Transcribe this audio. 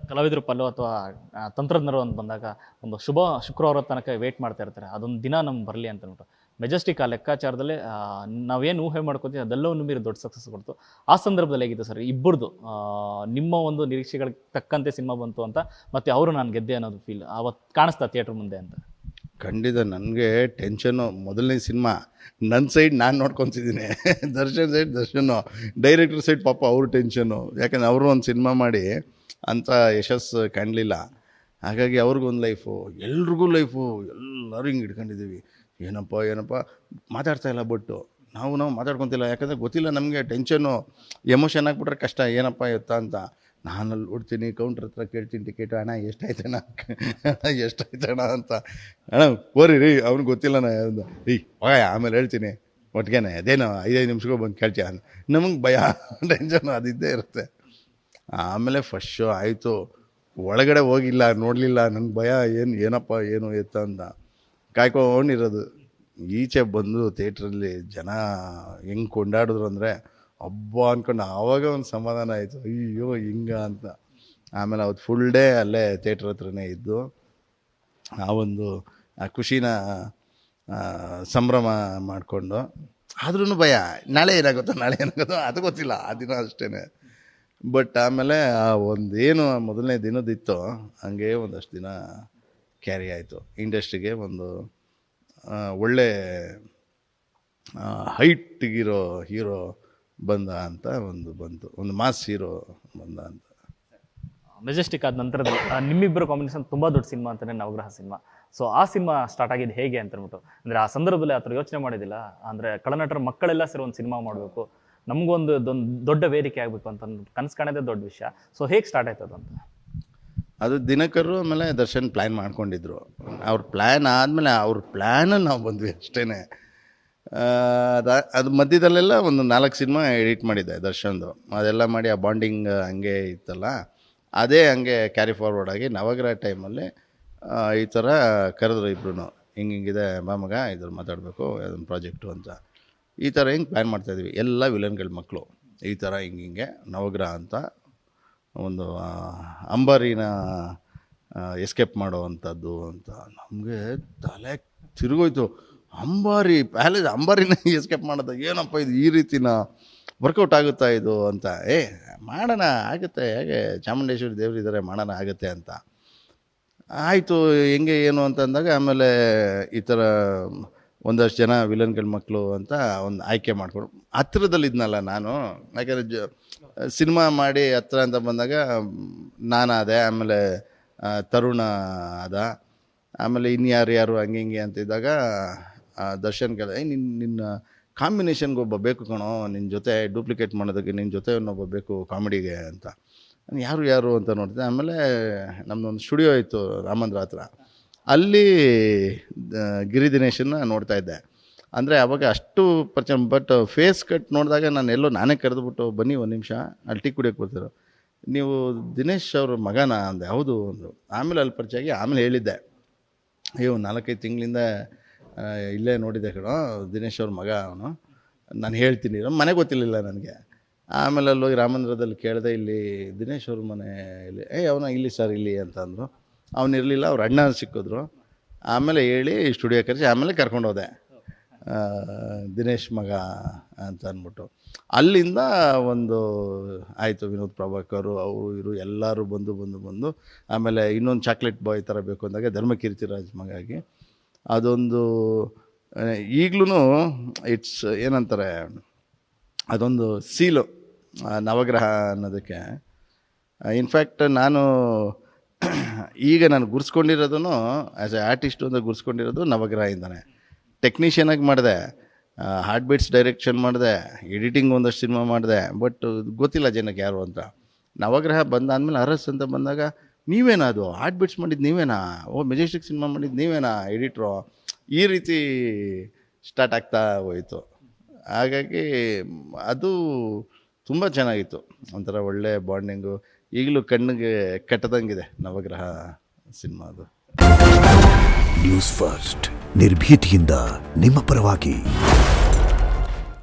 ಕಲಾವಿದರು ಪಲ್ಲು ಅಥವಾ ತಂತ್ರಜ್ಞರು ಅಂತ ಬಂದಾಗ ಒಂದು ಶುಕ್ರವಾರ ತನಕ ವೇಟ್ ಮಾಡ್ತಾ ಇರ್ತಾರೆ, ಅದೊಂದು ದಿನ ನಮ್ಗೆ ಬರಲಿ ಅಂತ ಅಂದ್ಬಿಟ್ಟು. ಮೆಜೆಸ್ಟಿಕ್ ಆ ಲೆಕ್ಕಾಚಾರದಲ್ಲೇ ನಾವೇನು ಊಹೆ ಮಾಡ್ಕೊತೀವಿ ಅದೆಲ್ಲವನ್ನು ಮೀರಿ ದೊಡ್ಡ ಸಕ್ಸಸ್ ಕೊಡ್ತು. ಆ ಸಂದರ್ಭದಲ್ಲಿ ಹೇಗಿತ್ತು ಸರ್ ಇಬ್ಬರದು ನಿಮ್ಮ ಒಂದು ನಿರೀಕ್ಷೆಗಳಿಗೆ ತಕ್ಕಂತೆ ಸಿನಿಮಾ ಬಂತು ಅಂತ, ಮತ್ತು ಅವರು ನಾನು ಗೆದ್ದೆ ಅನ್ನೋದು ಫೀಲ್ ಅವತ್ತು ಕಾಣಿಸ್ತಾ ಥಿಯೇಟ್ರ್ ಮುಂದೆ ಅಂತ? ಖಂಡಿತ. ನನಗೆ ಟೆನ್ಷನ್ನು. ಮೊದಲನೇ ಸಿನಿಮಾ ನನ್ನ ಸೈಡ್ ನಾನು ನೋಡ್ಕೊತಿದ್ದೀನಿ, ದರ್ಶನ್ ಸೈಡ್ ದರ್ಶನು, ಡೈರೆಕ್ಟರ್ ಸೈಡ್ ಪಾಪ ಅವ್ರ ಟೆನ್ಷನ್ನು. ಯಾಕಂದರೆ ಅವರು ಒಂದು ಸಿನಿಮಾ ಮಾಡಿ ಅಂಥ ಯಶಸ್ಸು ಕಾಣಲಿಲ್ಲ. ಹಾಗಾಗಿ ಅವ್ರಿಗೊಂದು ಲೈಫು, ಎಲ್ರಿಗೂ ಲೈಫು, ಎಲ್ಲರೂ ಹಿಂಗೆ ಇಟ್ಕೊಂಡಿದ್ದೀವಿ. ಏನಪ್ಪ ಮಾತಾಡ್ತಾಯಿಲ್ಲ, ಬಟ್ಟು ನಾವು ಮಾತಾಡ್ಕೊತಿಲ್ಲ. ಯಾಕಂದರೆ ಗೊತ್ತಿಲ್ಲ ನಮಗೆ, ಟೆನ್ಷನ್ನು, ಎಮೋಷನ್ ಆಗಿಬಿಟ್ರೆ ಕಷ್ಟ. ಏನಪ್ಪ ಎತ್ತ ಅಂತ ನಾನಲ್ಲಿ ನೋಡ್ತೀನಿ, ಕೌಂಟ್ರ್ ಹತ್ರ ಕೇಳ್ತೀನಿ ಟಿಕೆಟು, ಅಣ್ಣ ಎಷ್ಟಾಯ್ತಣ್ಣ ಅಂತ. ಅಣ್ಣ ಓರಿ ರೀ, ಅವ್ನಿಗೆ ಗೊತ್ತಿಲ್ಲ ನಾ ಯಾವ್ದು ಹೋಗ ಆಮೇಲೆ ಹೇಳ್ತೀನಿ ಒಟ್ಟಿಗೆನೆ, ಅದೇನೋ 5 ನಿಮಿಷಕ್ಕೂ ಬಂದು ಕೇಳ್ತೀಯ. ನಮಗೆ ಭಯ, ಟೆನ್ಷನ್ನು ಅದಿದ್ದೇ ಇರುತ್ತೆ. ಆಮೇಲೆ ಫಸ್ಟ್ ಶೋ ಆಯಿತು, ಒಳಗಡೆ ಹೋಗಿಲ್ಲ, ನೋಡಲಿಲ್ಲ. ನಂಗೆ ಭಯ, ಏನು ಎತ್ತ ಅಂತ ಕಾಯ್ಕೊಂಡಿರೋದು. ಈಚೆ ಬಂದು ಥಿಯೇಟ್ರಲ್ಲಿ ಜನ ಹೆಂಗೆ ಕೊಂಡಾಡಿದ್ರು ಅಂದರೆ ಹಬ್ಬ ಅಂದ್ಕೊಂಡು ಆವಾಗ ಒಂದು ಸಮಾಧಾನ ಆಯಿತು, ಅಯ್ಯೋ ಹಿಂಗ ಅಂತ. ಆಮೇಲೆ ಅವತ್ತು ಫುಲ್ ಡೇ ಅಲ್ಲೇ ಥಿಯೇಟ್ರ್ ಹತ್ರನೇ ಇದ್ದು ಆ ಒಂದು ಖುಷಿನ ಸಂಭ್ರಮ ಮಾಡಿಕೊಂಡು. ಆದ್ರೂ ಭಯ, ನಾಳೆ ಏನಾಗುತ್ತೋ ಅದು ಗೊತ್ತಿಲ್ಲ ಆ ದಿನ ಅಷ್ಟೇ. ಬಟ್ ಆಮೇಲೆ ಒಂದೇನು ಮೊದಲನೇ ದಿನದಿತ್ತೋ ಹಂಗೆ ಒಂದಷ್ಟು ದಿನ ಕ್ಯಾರಿ ಆಯಿತು. ಇಂಡಸ್ಟ್ರಿಗೆ ಒಂದು ಒಳ್ಳೆ ಹೈಟ್ಗಿರೋ ಹೀರೋ ಬಂದ ಅಂತ ಬಂತು, ಒಂದು ಮಾಸ್ ಹೀರೋ ಬಂದ ಅಂತ. ಮೆಜೆಸ್ಟಿಕ್ ಆದ ನಂತರದಲ್ಲಿ ನಿಮ್ಮಿಬ್ಬರು ಕಾಂಬಿನೇಷನ್ ತುಂಬ ದೊಡ್ಡ ಸಿನಿಮಾ ಅಂತಲೇ ನವಗ್ರಹ ಸಿನಿಮಾ. ಸೊ ಆ ಸಿನಿಮಾ ಸ್ಟಾರ್ಟ್ ಆಗಿದ್ದು ಹೇಗೆ ಅಂತ ಅಂದ್ಬಿಟ್ಟು, ಅಂದರೆ ಆ ಸಂದರ್ಭದಲ್ಲಿ ಆ ಥರ ಯೋಚನೆ ಮಾಡಿದ್ದಿಲ್ಲ, ಅಂದರೆ ಕಳನಟರ ಮಕ್ಕಳೆಲ್ಲ ಸೇರಿ ಒಂದು ಸಿನಿಮಾ ಮಾಡಬೇಕು, ನಮಗೊಂದು ದೊಡ್ಡ ವೇದಿಕೆ ಆಗಬೇಕು ಅಂತ ಕನಸು ಕಾಣೋದೇ ದೊಡ್ಡ ವಿಷಯ. ಸೊ ಹೇಗೆ ಸ್ಟಾರ್ಟ್ ಆಯ್ತದ ಅಂತ? ಅದು ದಿನಕರು ಆಮೇಲೆ ದರ್ಶನ್ ಪ್ಲ್ಯಾನ್ ಮಾಡ್ಕೊಂಡಿದ್ರು. ಅವ್ರ ಪ್ಲ್ಯಾನ್ ಆದಮೇಲೆ ಅವ್ರ ಪ್ಲ್ಯಾನಲ್ಲಿ ನಾವು ಬಂದ್ವಿ ಅಷ್ಟೇ. ಅದು ಮಧ್ಯದಲ್ಲೆಲ್ಲ ಒಂದು 4 ಸಿನಿಮಾ ಎಡಿಟ್ ಮಾಡಿದ್ದೆ ದರ್ಶನ್ದು. ಅದೆಲ್ಲ ಮಾಡಿ ಆ ಬಾಂಡಿಂಗ್ ಹಂಗೆ ಇತ್ತಲ್ಲ, ಅದೇ ಹಂಗೆ ಕ್ಯಾರಿ ಫಾರ್ವರ್ಡ್ ಆಗಿ ನವಗ್ರಹ ಟೈಮಲ್ಲಿ ಈ ಥರ ಕರೆದ್ರು ಇಬ್ರು. ಹಿಂಗಿದೆ ಬಾ ಮಗ, ಇದ್ರ ಮಾತಾಡಬೇಕು ಅದೊಂದು ಪ್ರಾಜೆಕ್ಟು ಅಂತ. ಈ ಥರ ಹಿಂಗೆ ಪ್ಲ್ಯಾನ್ ಮಾಡ್ತಾಯಿದ್ವಿ. ಎಲ್ಲ ವಿಲನ್ಗಳ ಮಕ್ಕಳು ಈ ಥರ ಹಿಂಗೆ ನವಗ್ರಹ ಅಂತ ಒಂದು ಅಂಬಾರಿನ ಎಸ್ಕೇಪ್ ಮಾಡೋವಂಥದ್ದು ಅಂತ. ನಮಗೆ ತಲೆ ತಿರುಗೋಯ್ತು. ಅಂಬಾರಿನ ಎಸ್ಕೇಪ್ ಮಾಡೋದು ಏನಪ್ಪ ಇದು, ಈ ರೀತಿನ ವರ್ಕೌಟ್ ಆಗುತ್ತಾ ಇದು ಅಂತ. ಮಾಡೋಣ, ಆಗುತ್ತೆ, ಹೇಗೆ ಚಾಮುಂಡೇಶ್ವರಿ ದೇವರಿದ್ದಾರೆ, ಮಾಡೋಣ ಆಗುತ್ತೆ ಅಂತ ಆಯಿತು. ಹೆಂಗೆ ಏನು ಅಂತ ಅಂದಾಗ ಆಮೇಲೆ ಈ ಥರ ಒಂದಷ್ಟು ಜನ ವಿಲನ್ಗಳ ಮಕ್ಕಳು ಅಂತ ಒಂದು ಆಯ್ಕೆ ಮಾಡಿಕೊಂಡು ಹತ್ತಿರದಲ್ಲಿದ್ನಲ್ಲ ನಾನು. ಯಾಕೆಂದರೆ ಸಿನಿಮಾ ಮಾಡಿ ಹತ್ರ ಅಂತ ಬಂದಾಗ ನಾನಾದೆ, ಆಮೇಲೆ ತರುಣ ಅದ, ಆಮೇಲೆ ಇನ್ಯಾರು ಹಂಗೆ ಅಂತಿದ್ದಾಗ ದರ್ಶನ್ ಕೇಳಿದೆ, ನಿನ್ನ ಕಾಂಬಿನೇಷನ್ಗೆ ಒಬ್ಬ ಬೇಕು ಕಣೋ, ನಿನ್ನ ಜೊತೆ ಡೂಪ್ಲಿಕೇಟ್ ಮಾಡೋದಕ್ಕೆ ನಿನ್ನ ಜೊತೆ ಇನ್ನೊಬ್ಬ ಬೇಕು ಕಾಮಿಡಿಗೆ ಅಂತ. ನಾನು ಯಾರು ಅಂತ ನೋಡ್ತಿದ್ದೆ. ಆಮೇಲೆ ನಮ್ಮದೊಂದು ಸ್ಟುಡಿಯೋ ಇತ್ತು ರಾಮಂದ್ರ ಹತ್ರ, ಅಲ್ಲಿ ಗಿರಿ ದಿನೇಶನ್ನ ನೋಡ್ತಾ ಇದ್ದೆ. ಅಂದರೆ ಅವಾಗ ಅಷ್ಟು ಪರಿಚಯ, ಬಟ್ ಫೇಸ್ ಕಟ್ ನೋಡಿದಾಗ ನಾನೇ ಕರೆದುಬಿಟ್ಟು, ಬನ್ನಿ ಒಂದು ನಿಮಿಷ ಅಲ್ಲಿ ಟೀ ಕುಡಿಯೋಕ್ಕೆ ಬರ್ತಿರೋ, ನೀವು ದಿನೇಶ್ ಅವ್ರ ಮಗನಾ ಅಂದೆ. ಹೌದು ಅಂದರು. ಆಮೇಲೆ ಅಲ್ಲಿ ಪರಿಚಯ ಆಗಿ ಆಮೇಲೆ ಹೇಳಿದ್ದೆ, 4-5 ತಿಂಗಳಿಂದ ಇಲ್ಲೇ ನೋಡಿದ್ದೆ ಕಣೋ, ದಿನೇಶ್ ಅವ್ರ ಮಗ ಅವನು, ನಾನು ಹೇಳ್ತೀನಿ, ಮನೆ ಗೊತ್ತಿರಲಿಲ್ಲ ನನಗೆ. ಆಮೇಲೆ ಅಲ್ಲಿ ಹೋಗಿ ರಾಮಂದ್ರದಲ್ಲಿ ಕೇಳಿದೆ, ಇಲ್ಲಿ ದಿನೇಶ್ ಅವ್ರ ಮನೆ ಇಲ್ಲಿ, ಅವನ ಇಲ್ಲಿ ಸರ್ ಇಲ್ಲಿ ಅಂತ ಅಂದರು. ಅವನಿರಲಿಲ್ಲ, ಅವ್ರ ಅಣ್ಣ ಸಿಕ್ಕಿದ್ರು. ಆಮೇಲೆ ಹೇಳಿ ಸ್ಟುಡಿಯೋ ಕರೆಸಿ ಆಮೇಲೆ ಕರ್ಕೊಂಡೋದೆ, ದಿನೇಶ್ ಮಗ ಅಂತ ಅಂದ್ಬಿಟ್ಟು. ಅಲ್ಲಿಂದ ಒಂದು ಆಯಿತು. ವಿನೋದ್ ಪ್ರಭಾಕರು ಅವರು ಇವರು ಎಲ್ಲರೂ ಬಂದು ಆಮೇಲೆ ಇನ್ನೊಂದು ಚಾಕ್ಲೇಟ್ ಬಾಯ್ ಥರ ಬೇಕು ಅಂದಾಗ ಧರ್ಮಕೀರ್ತಿರಾಜ್ ಮಗಾಗಿ ಅದೊಂದು ಈಗಲೂ ಇಟ್ಸ್ ಏನಂತಾರೆ, ಅದೊಂದು ಸೀಲು ನವಗ್ರಹ ಅನ್ನೋದಕ್ಕೆ. ಇನ್ಫ್ಯಾಕ್ಟ್ ನಾನು ಗುರ್ಸ್ಕೊಂಡಿರೋದು ಆ್ಯಸ್ ಎ ಆರ್ಟಿಸ್ಟು ಅಂತ ಗುರ್ಸ್ಕೊಂಡಿರೋದು ನವಗ್ರಹದಿಂದನೇ. ಟೆಕ್ನಿಷಿಯನಾಗಿ ಮಾಡಿದೆ, ಹಾರ್ಟ್ ಬೀಟ್ಸ್ ಡೈರೆಕ್ಷನ್ ಮಾಡಿದೆ, ಎಡಿಟಿಂಗ್ ಒಂದಷ್ಟು ಸಿನಿಮಾ ಮಾಡಿದೆ, ಬಟ್ ಗೊತ್ತಿಲ್ಲ ಜನಕ್ಕೆ ಯಾರು ಅಂತ. ನವಗ್ರಹ ಬಂದಾದಮೇಲೆ ಅರಸ್ ಅಂತ ಬಂದಾಗ, ನೀವೇನಾ ಅದು ಹಾರ್ಟ್ ಬೀಟ್ಸ್ ಮಾಡಿದ್ದು ನೀವೇನಾ, ಮೆಜೆಸ್ಟಿಕ್ ಸಿನಿಮಾ ಮಾಡಿದ್ದು ನೀವೇನಾ ಎಡಿಟ್ರು, ಈ ರೀತಿ ಸ್ಟಾರ್ಟ್ ಆಗ್ತಾ ಹೋಯಿತು. ಹಾಗಾಗಿ ಅದು ತುಂಬ ಚೆನ್ನಾಗಿತ್ತು, ಒಂಥರ ಒಳ್ಳೆ ಬಾಂಡಿಂಗು. ಈಗಲೂ ಕಣ್ಣಿಗೆ ಕಟ್ಟದಂಗಿದೆ ನವಗ್ರಹ ಸಿನಿಮಾ ಅದು. ನ್ಯೂಸ್ ಫಸ್ಟ್, ನಿರ್ಭೀತಿಯಿಂದ ನಿಮ್ಮ ಪರವಾಗಿ.